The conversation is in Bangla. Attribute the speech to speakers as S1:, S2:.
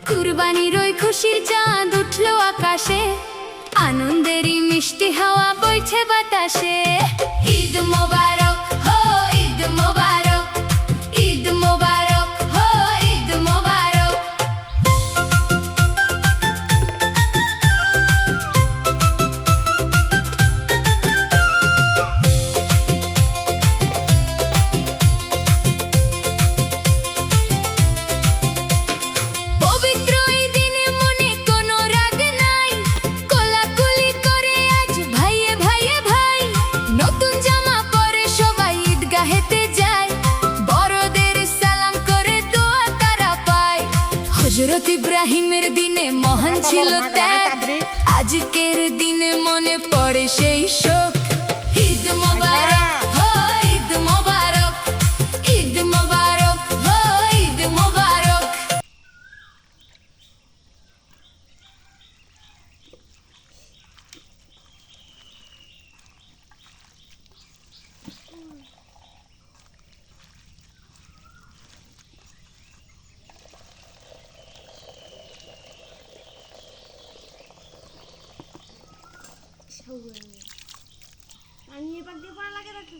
S1: কুরবানির ওই খুশির চাঁদ উঠলো আকাশে, আনন্দেরই মিষ্টি হাওয়া বইছে বাতাসে। ঈদ মোবারক হো ঈদ মোবারক, ঈদ মোবারক হো ঈদ মোবারক। হযরত ইব্রাহিমের দিনে মহান ছিল ত্যাগ, আজকের দিনে মনে পড়ে সেই শোক। ঈদ মোবারক হো ঈদ মোবারক, ঈদ মোবারক হো ঈদ মোবারক।
S2: আমি এবার দিয়ে পড়া লাগে না কি